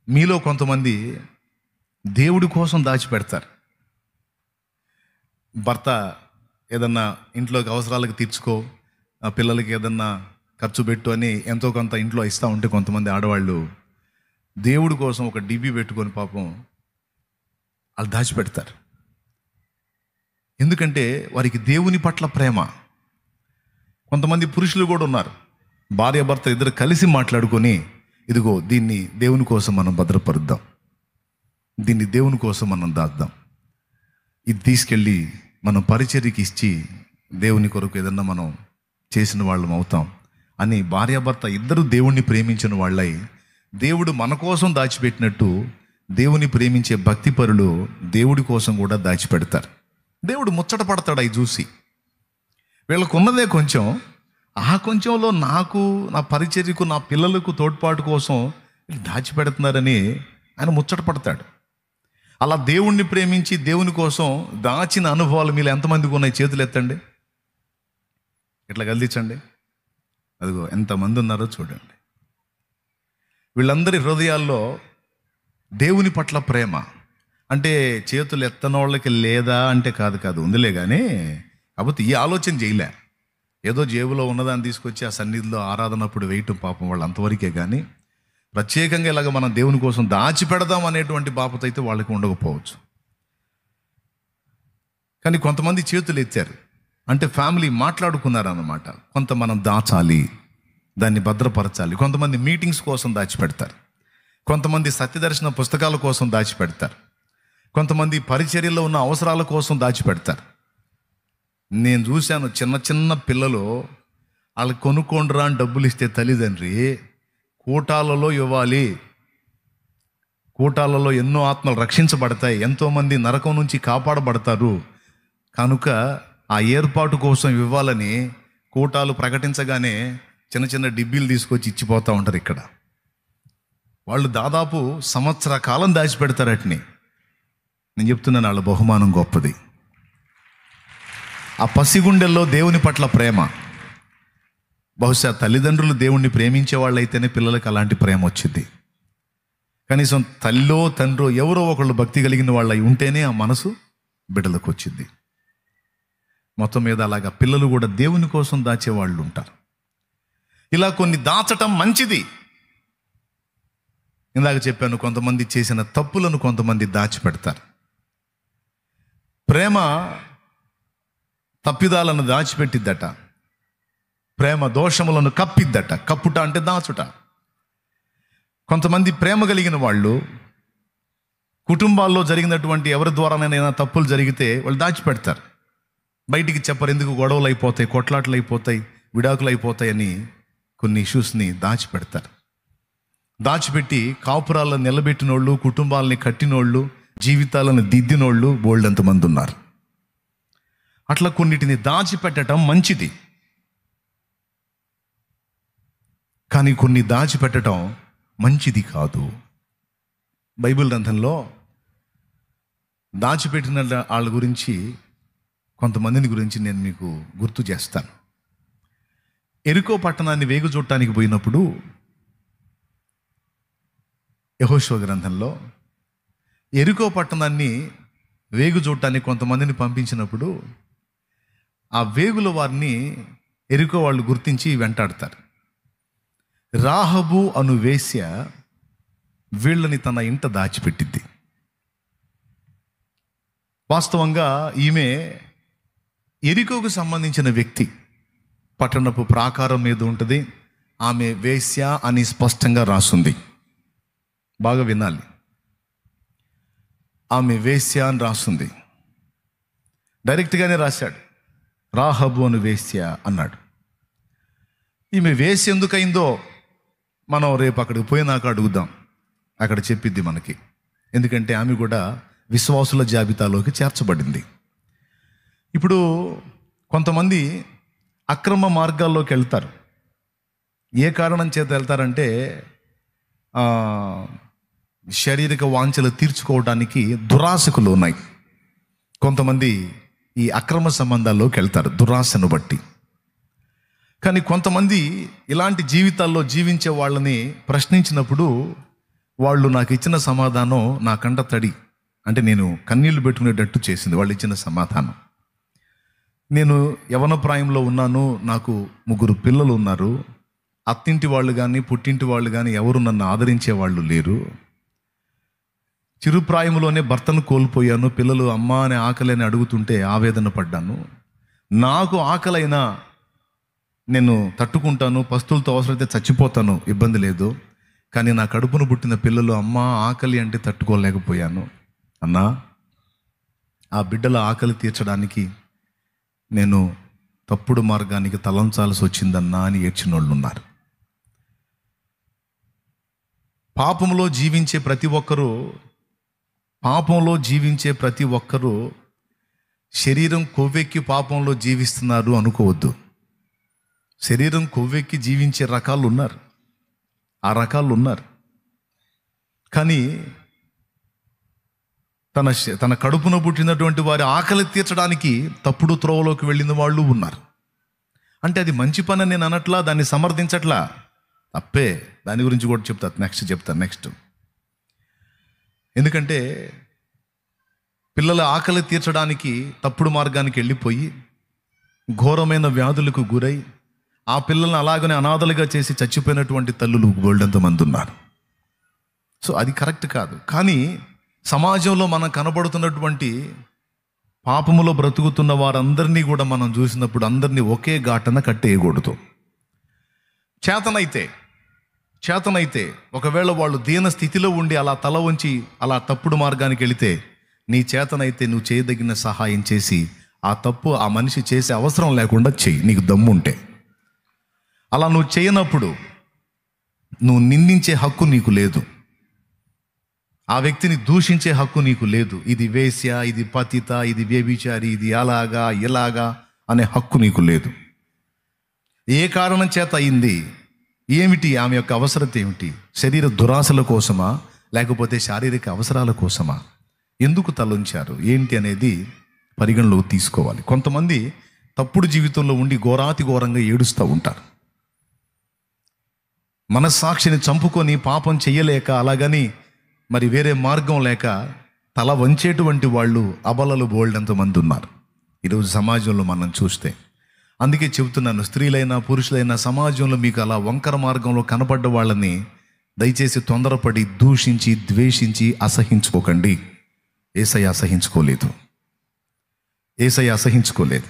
మీలో కొంతమంది దేవుడి కోసం దాచిపెడతారు. భర్త ఏదన్నా ఇంట్లోకి అవసరాలకు తీర్చుకో, ఆ పిల్లలకి ఏదన్నా ఖర్చు పెట్టు అని ఎంతో కొంత ఇంట్లో ఇస్తూ ఉంటే కొంతమంది ఆడవాళ్ళు దేవుడి కోసం ఒక డిబి పెట్టుకొని పాపం వాళ్ళు దాచిపెడతారు. ఎందుకంటే వారికి దేవుని పట్ల ప్రేమ. కొంతమంది పురుషులు కూడా ఉన్నారు, భార్య భర్త ఇద్దరు కలిసి మాట్లాడుకొని, ఇదిగో దీన్ని దేవుని కోసం మనం భద్రపరుద్దాం, దీన్ని దేవుని కోసం మనం దాద్దాం, ఇది తీసుకెళ్ళి మనం పరిచర్యకి ఇచ్చి దేవుని కొరకు ఏదన్నా మనం చేసిన వాళ్ళం అవుతాం అని భార్యాభర్త ఇద్దరు దేవుణ్ణి ప్రేమించిన వాళ్ళై దేవుడు మన కోసం దాచిపెట్టినట్టు దేవుని ప్రేమించే భక్తిపరులు దేవుడి కోసం కూడా దాచిపెడతారు. దేవుడు ముచ్చట పడతాడు అవి చూసి. వీళ్ళకున్నదే కొంచెం, ఆ కొంచెంలో నాకు, నా పరిచర్యకు, నా పిల్లలకు తోడ్పాటు కోసం దాచిపెడుతున్నారని ఆయన ముచ్చట పడతాడు. అలా దేవుణ్ణి ప్రేమించి దేవుని కోసం దాచిన అనుభవాలు మీరు ఎంతమందికి ఉన్నాయి? చేతులు ఎత్తండి, ఇట్లా గల్దించండి. అదిగో ఎంతమంది ఉన్నారో చూడండి. వీళ్ళందరి హృదయాల్లో దేవుని పట్ల ప్రేమ అంటే చేతులు ఎత్తనోళ్ళకి లేదా అంటే కాదు, ఉందిలే. కానీ కాకపోతే ఈ ఆలోచన చేయలే, ఏదో జేబులో ఉన్నదాన్ని తీసుకొచ్చి ఆ సన్నిధిలో ఆరాధనప్పుడు వేయటం పాపం వాళ్ళు అంతవరకే. కానీ ప్రత్యేకంగా ఇలాగ మనం దేవుని కోసం దాచిపెడదాం అనేటువంటి బాపత అయితే వాళ్ళకి ఉండకపోవచ్చు. కానీ కొంతమంది చేతులు ఎత్తారు అంటే ఫ్యామిలీ మాట్లాడుకున్నారన్నమాట. కొంత మనం దాచాలి, దాన్ని భద్రపరచాలి. కొంతమంది మీటింగ్స్ కోసం దాచిపెడతారు, కొంతమంది సత్యదర్శన పుస్తకాల కోసం దాచిపెడతారు, కొంతమంది పరిచర్యలో ఉన్న అవసరాల కోసం దాచిపెడతారు. నేను చూశాను చిన్న చిన్న పిల్లలు వాళ్ళకి కొనుక్కోండిరా అని డబ్బులు ఇస్తే తల్లిదండ్రి కూటాలలో ఇవ్వాలి. కూటాలలో ఎన్నో ఆత్మలు రక్షించబడతాయి, ఎంతోమంది నరకం నుంచి కాపాడబడతారు కనుక ఆ ఏర్పాటు కోసం ఇవ్వాలని కూటాలు ప్రకటించగానే చిన్న చిన్న డిబ్బీలు తీసుకొచ్చి ఇచ్చిపోతూ ఉంటారు. ఇక్కడ వాళ్ళు దాదాపు సంవత్సర కాలం దాచిపెడతారు అట్ని. నేను చెప్తున్నాను, వాళ్ళ బహుమానం గొప్పది. ఆ పసిగుండెల్లో దేవుని పట్ల ప్రేమ. బహుశా తల్లిదండ్రులు దేవుణ్ణి ప్రేమించే వాళ్ళు అయితేనే పిల్లలకి అలాంటి ప్రేమ వచ్చింది. కనీసం తల్లో తండ్రో ఎవరో ఒకళ్ళు భక్తి కలిగిన వాళ్ళు అయి ఉంటేనే ఆ మనసు బిడ్డలకు వచ్చింది. మొత్తం మీద అలాగా పిల్లలు కూడా దేవుని కోసం దాచేవాళ్ళు ఉంటారు. ఇలా కొన్ని దాచటం మంచిది. ఇందాక చెప్పాను, కొంతమంది చేసిన తప్పులను కొంతమంది దాచిపెడతారు. ప్రేమ తప్పిదాలను దాచిపెట్టిద్దట, ప్రేమ దోషములను కప్పిద్దట. కప్పుట అంటే దాచుట. కొంతమంది ప్రేమ కలిగిన వాళ్ళు కుటుంబాల్లో జరిగినటువంటి ఎవరి ద్వారానైనా తప్పులు జరిగితే వాళ్ళు దాచిపెడతారు, బయటికి చెప్పరు. ఎందుకు? గొడవలు అయిపోతాయి, కొట్లాటలు అయిపోతాయి, విడాకులు అయిపోతాయని కొన్ని ఇష్యూస్ని దాచిపెడతారు. దాచిపెట్టి కాపురాలను నిలబెట్టినోళ్ళు, కుటుంబాలని కట్టినోళ్ళు, జీవితాలను దిద్దినోళ్ళు బోల్డంతమంది ఉన్నారు. అట్లా కొన్నిటిని దాచిపెట్టడం మంచిది. కానీ కొన్ని దాచిపెట్టడం మంచిది కాదు. బైబిల్ గ్రంథంలో దాచిపెట్టిన వాళ్ళ గురించి, కొంతమందిని గురించి నేను మీకు గుర్తు చేస్తాను. యెరికో పట్టణాన్ని వేగు చూడటానికి పోయినప్పుడు యెహోషువ గ్రంథంలో యెరికో పట్టణాన్ని వేగు చూడటానికి కొంతమందిని పంపించినప్పుడు ఆ వేగుల వారిని యెరికో వాళ్ళు గుర్తించి వెంటాడతారు. రాహబు అను వేశ్య వీళ్ళని తన ఇంట దాచిపెట్టింది. వాస్తవంగా ఈమె యెరికోకు సంబంధించిన వ్యక్తి. పట్టణపు ప్రాకారం మీద ఉంటుంది, ఆమె వేశ్య అని స్పష్టంగా రాసుంది. బాగా వినాలి, ఆమె వేశ్య అని రాస్తుంది. డైరెక్ట్గానే రాశాడు, రాహబు అను వేశ్య అన్నాడు. ఈమె వేశ్య ఎందుకయిందో మనం రేపు అక్కడికి పోయినాక అడుగుదాం, అక్కడ చెప్పిద్ది మనకి. ఎందుకంటే ఆమె కూడా విశ్వాసుల జాబితాలోకి చేర్చబడింది. ఇప్పుడు కొంతమంది అక్రమ మార్గాల్లోకి వెళ్తారు. ఏ కారణం చేత వెళ్తారంటే శారీరక వాంఛలు తీర్చుకోవడానికి దురాశకులు ఉన్నాయి. కొంతమంది ఈ అక్రమ సంబంధాల్లోకి వెళ్తారు దురాశను బట్టి. కానీ కొంతమంది ఇలాంటి జీవితాల్లో జీవించే వాళ్ళని ప్రశ్నించినప్పుడు వాళ్ళు నాకు ఇచ్చిన సమాధానం నా కంట తడి, అంటే నేను కన్నీళ్లు పెట్టుకునేటట్టు చేసింది వాళ్ళు ఇచ్చిన సమాధానం. నేను యవన ప్రాయంలో ఉన్నాను, నాకు 3 పిల్లలు ఉన్నారు. అత్తింటి వాళ్ళు కానీ పుట్టింటి వాళ్ళు కానీ ఎవరు నన్ను ఆదరించే వాళ్ళు లేరు. చిరుప్రాయంలోనే భర్తను కోల్పోయాను. పిల్లలు అమ్మ అనే ఆకలి అని అడుగుతుంటే ఆవేదన పడ్డాను. నాకు ఆకలైనా నేను తట్టుకుంటాను, పస్తులతో అవసరమైతే చచ్చిపోతాను, ఇబ్బంది లేదు. కానీ నా కడుపును పుట్టిన పిల్లలు అమ్మ ఆకలి అంటే తట్టుకోలేకపోయాను. అన్నా, ఆ బిడ్డల ఆకలి తీర్చడానికి నేను తప్పుడు మార్గానికి తలంచాల్సి వచ్చిందన్నా అని ఏడ్చిన వాళ్ళు ఉన్నారు. పాపంలో జీవించే ప్రతి ఒక్కరూ శరీరం కొవ్వెక్కి పాపంలో జీవిస్తున్నారు అనుకోవద్దు. శరీరం కొవ్వెక్కి జీవించే రకాలు ఉన్నారు, ఆ రకాలు ఉన్నారు. కానీ తన కడుపున పుట్టినటువంటి వారి ఆకలి తీర్చడానికి తప్పుడు త్రోవలోకి వెళ్ళిన వాళ్ళు ఉన్నారు. అంటే అది మంచి పని నేను అనట్లా, దాన్ని సమర్థించట్లా, తప్పే. దాని గురించి కూడా చెప్తాను నెక్స్ట్. ఎందుకంటే పిల్లల ఆకలి తీర్చడానికి తప్పుడు మార్గానికి వెళ్ళిపోయి ఘోరమైన వ్యాధులకు గురై ఆ పిల్లల్ని అలాగనే అనాథలుగా చేసి చచ్చిపోయినటువంటి తల్లులు బోల్డంత మంది ఉన్నారు. సో అది కరెక్ట్ కాదు. కానీ సమాజంలో మనం కనబడుతున్నటువంటి పాపములో బ్రతుకుతున్న వారందరినీ కూడా మనం చూసినప్పుడు అందరినీ ఒకే ఘాటన కట్టేయకూడదు. చేతనైతే ఒకవేళ వాళ్ళు దీన స్థితిలో ఉండి అలా తల వంచి అలా తప్పుడు మార్గానికి వెళితే నీ చేతనైతే నువ్వు చేయదగిన సహాయం చేసి ఆ తప్పు ఆ మనిషి చేసే అవసరం లేకుండా చెయ్యి, నీకు దమ్ముంటే. అలా నువ్వు చేయనప్పుడు నువ్వు నిందించే హక్కు నీకు లేదు, ఆ వ్యక్తిని దూషించే హక్కు నీకు లేదు. ఇది వేశ్య, ఇది పతిత, ఇది వ్యభిచారి, ఇది అలాగా ఇలాగా అనే హక్కు నీకు లేదు. ఏ కారణం చేత అయింది, ఏమిటి ఆమె యొక్క అవసరత ఏమిటి, శరీర దురాశల కోసమా లేకపోతే శారీరక అవసరాల కోసమా, ఎందుకు తలొంచారు ఏంటి అనేది పరిగణలోకి తీసుకోవాలి. కొంతమంది తప్పుడు జీవితంలో ఉండి ఘోరాతి ఘోరంగా ఏడుస్తూ ఉంటారు. మనస్సాక్షిని చంపుకొని పాపం చెయ్యలేక అలాగని మరి వేరే మార్గం లేక తల వంచేటువంటి వాళ్ళు అబలలు బోల్డంత మంది ఉన్నారు ఈరోజు సమాజంలో మనం చూస్తే. అందుకే చెబుతున్నాను, స్త్రీలైనా పురుషులైనా సమాజంలో మీకు అలా వంకర మార్గంలో కనపడ్డ వాళ్ళని దయచేసి తొందరపడి దూషించి ద్వేషించి అసహించుకోకండి. యేసయ్య అసహించుకోలేదు.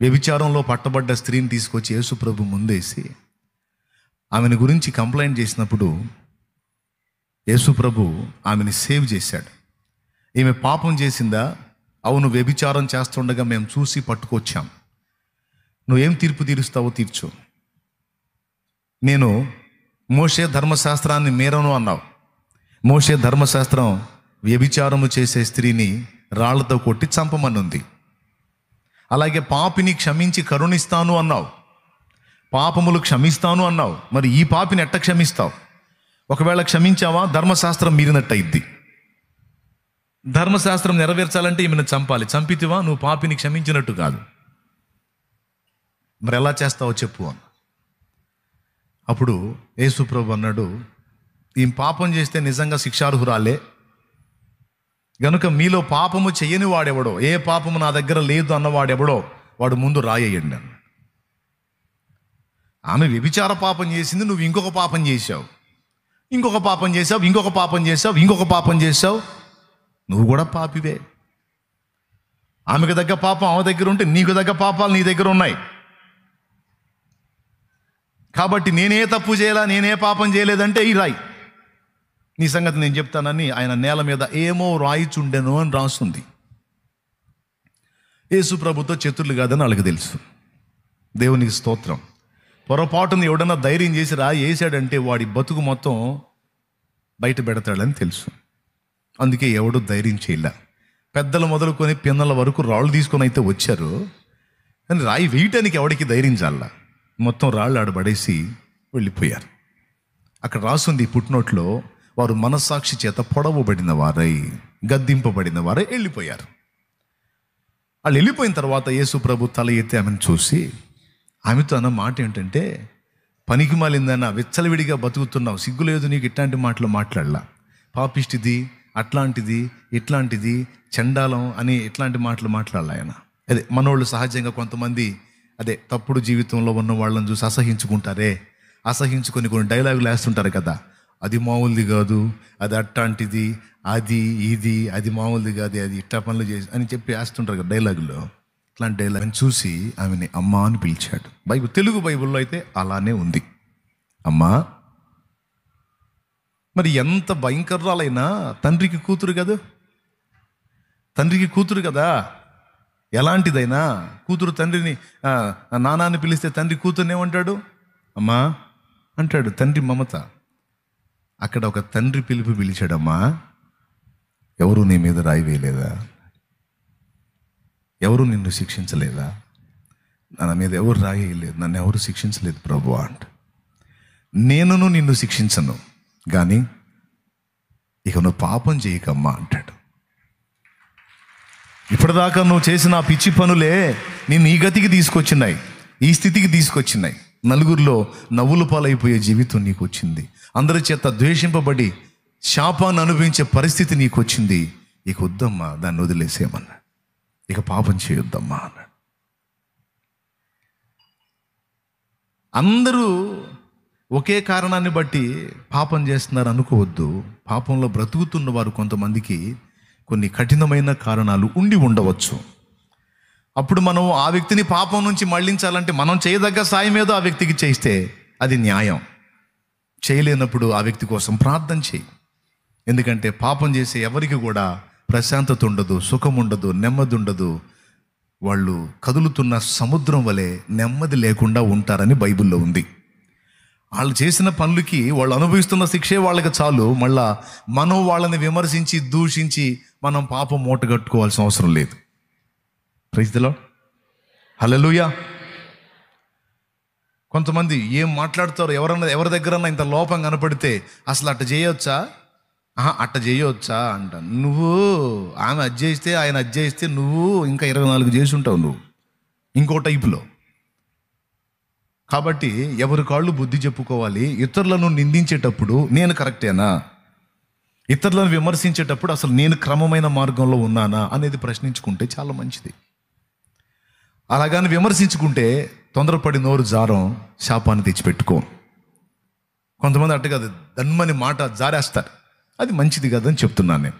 వ్యభిచారంలో పట్టబడ్డ స్త్రీని తీసుకొచ్చి యేసుప్రభు ముందేసి ఆమెను గురించి కంప్లైంట్ చేసినప్పుడు యేసుప్రభు ఆమెని సేవ్ చేశాడు. ఈమె పాపం చేసిందా? అవును, వ్యభిచారం చేస్తుండగా మేము చూసి పట్టుకొచ్చాం. నువ్వేం తీర్పు తీరుస్తావో తీర్చు. నేను మోషే ధర్మశాస్త్రాన్ని మీరను అన్నావు. మోషే ధర్మశాస్త్రం వ్యభిచారము చేసే స్త్రీని రాళ్లతో కొట్టి చంపమనుంది. అలాగే పాపిని క్షమించి కరుణిస్తాను అన్నావు, పాపములు క్షమిస్తాను అన్నావు. మరి ఈ పాపిని ఎట్ట క్షమిస్తావు? ఒకవేళ క్షమించావా ధర్మశాస్త్రం మీరినట్టయిద్ది. ధర్మశాస్త్రం నెరవేర్చాలంటే ఈమెను చంపాలి. చంపితివా నువ్వు పాపిని క్షమించినట్టు కాదు. మరి ఎలా చేస్తావో చెప్పు అని. అప్పుడు యేసుప్రభు అన్నాడు, ఈ పాపం చేస్తే నిజంగా శిక్షార్హురాలే గనుక మీలో పాపము చెయ్యని వాడెవడో, ఏ పాపము నా దగ్గర లేదు అన్నవాడెవడో వాడు ముందు రాయేయండి అన్న. ఆమె వ్యభిచార పాపం చేసింది, నువ్వు ఇంకొక పాపం చేశావు, ఇంకొక పాపం చేసావు, ఇంకొక పాపం చేసావు, ఇంకొక పాపం చేసావు. నువ్వు కూడా పాపివే. ఆమెకు దగ్గర పాపం ఆమె దగ్గర ఉంటే నీకు దగ్గర పాపాలు నీ దగ్గర ఉన్నాయి. కాబట్టి నేనే తప్పు చేయాలా, నేనే పాపం చేయలేదంటే ఈ రాయి నీ సంగతి నేను చెప్తానని ఆయన నేల మీద ఏమో రాయిచుండెను అని రాస్తుంది. యేసు ప్రభుతో చతుర్లు కాదని వాళ్ళకి తెలుసు. దేవునికి స్తోత్రం. పొరపాటును ఎవడన్నా ధైర్యం చేసి రాయి వేసాడంటే వాడి బతుకు మొత్తం బయట పెడతాడని తెలుసు. అందుకే ఎవడు ధైర్యం చేయలే. పెద్దలు మొదలుకొని పిన్నల వరకు రాళ్ళు తీసుకొని అయితే వచ్చారు, కానీ రాయి వేయటానికి ఎవడికి ధైర్యం చాల. మొత్తం రాళ్ళు ఆడబడేసి వెళ్ళిపోయారు. అక్కడ రాస్తుంది పుట్టినోట్లో, వారు మనస్సాక్షి చేత పొడవబడిన వారై గద్దింపబడిన వారై వెళ్ళిపోయారు. వాళ్ళు వెళ్ళిపోయిన తర్వాత యేసు ప్రభు తల ఎత్తి ఆమెను చూసి ఆమెతో అన్న మాట ఏంటంటే, పనికి మాలిందన్నా విచ్చలవిడిగా బతుకుతున్నావు, సిగ్గులేదు నీకు ఇట్లాంటి మాటలు మాట్లాడలా. పాపిష్టిది, అట్లాంటిది, ఇట్లాంటిది, చండాలం అని ఇట్లాంటి మాటలు మాట్లాడాలి ఆయన. అదే మనోళ్ళు సహజంగా కొంతమంది తప్పుడు జీవితంలో ఉన్న వాళ్ళని చూసి అసహించుకుంటారే, అసహించుకొని కొన్ని డైలాగులు వేస్తుంటారు కదా, అది మామూలుది కాదు, అది అట్లాంటిది, అది ఇది, అది మామూలుది కాదు, అది ఇట్లా పనులు చేసి అని చెప్పి వేస్తుంటారు కదా డైలాగులో. ఇట్లాంటి డైలాగ్ చూసి ఆమెని అమ్మా అని పిలిచాడు. తెలుగు బైబిల్లో అయితే అలానే ఉంది, అమ్మా. మరి ఎంత భయంకరాలైనా తండ్రికి కూతురు కదా, తండ్రికి కూతురు కదా. ఎలాంటిదైనా కూతురు తండ్రిని నానాన్ని పిలిస్తే తండ్రి కూతురుని ఏమంటాడు? అమ్మా అంటాడు. తండ్రి మమత. అక్కడ ఒక తండ్రి పిలిచాడమ్మా. ఎవరు నీ మీద రాయి వేయలేదా? ఎవరు నిన్ను శిక్షించలేదా? నా మీద ఎవరు రాయి వేయలేదు, నన్ను ఎవరు శిక్షించలేదు ప్రభువా అంట. నేనును నిన్ను శిక్షించను, కానీ ఇక నువ్వు పాపం చేయకమ్మా అంటాడు. ఇప్పటిదాకా నువ్వు చేసిన ఆ పిచ్చి పనులే నిన్ను ఈ గతికి తీసుకొచ్చినాయి, ఈ స్థితికి తీసుకొచ్చినాయి. నలుగురిలో నవ్వుల పాలైపోయే జీవితం నీకు వచ్చింది. అందరి చేత ద్వేషింపబడి శాపాన్ని అనుభవించే పరిస్థితి నీకు వచ్చింది. ఇక వద్దమ్మా, దాన్ని వదిలేసేయమన్నాడు. ఇక పాపం చేయొద్దమ్మా అన్నాడు. అందరూ ఒకే కారణాన్ని బట్టి పాపం చేస్తున్నారు అనుకోవద్దు. పాపంలో బ్రతుకుతున్న వారు కొంతమందికి కొన్ని కఠినమైన కారణాలు ఉండి ఉండవచ్చు. అప్పుడు మనం ఆ వ్యక్తిని పాపం నుంచి మళ్ళించాలంటే మనం చేయదగ్గ సాయం ఏదో ఆ వ్యక్తికి చేస్తే అది న్యాయం. చేయలేనప్పుడు ఆ వ్యక్తి కోసం ప్రార్థన చేయి. ఎందుకంటే పాపం చేసే ఎవరికి కూడా ప్రశాంతత ఉండదు, సుఖం ఉండదు, నెమ్మది ఉండదు. వాళ్ళు కదులుతున్న సముద్రం వలె నెమ్మది లేకుండా ఉంటారని బైబిల్లో ఉంది. వాళ్ళు చేసిన పనులకి వాళ్ళు అనుభవిస్తున్న శిక్షే వాళ్ళకి చాలు. మళ్ళా మనం వాళ్ళని విమర్శించి దూషించి మనం పాపం మూట కట్టుకోవాల్సిన అవసరం లేదు. ప్రైజ్ ది లార్డ్, హల్లెలూయా. కొంతమంది ఏం మాట్లాడతారు, ఎవరి దగ్గరన్నా ఇంత లోపం కనపడితే అసలు అట్ట చేయొచ్చా, అట్ట చేయొచ్చా అంట. నువ్వు ఆమె అజ్జేస్తే ఆయన అజ్జేస్తే నువ్వు ఇంకా 24 చేసి ఉంటావు నువ్వు ఇంకో టైపులో. కాబట్టి ఎవరి కాళ్ళు బుద్ధి చెప్పుకోవాలి. ఇతరులను నిందించేటప్పుడు నేను కరెక్టేనా, ఇతరులను విమర్శించేటప్పుడు అసలు నేను క్రమమైన మార్గంలో ఉన్నానా అనేది ప్రశ్నించుకుంటే చాలా మంచిది. అలాగని విమర్శించుకుంటే తొందరపడి నోరు జారం శాపాన్ని తెచ్చిపెట్టుకో. కొంతమంది అట్టు కదా దన్మని మాట జారేస్తారు, అది మంచిది కదని చెప్తున్నాను నేను.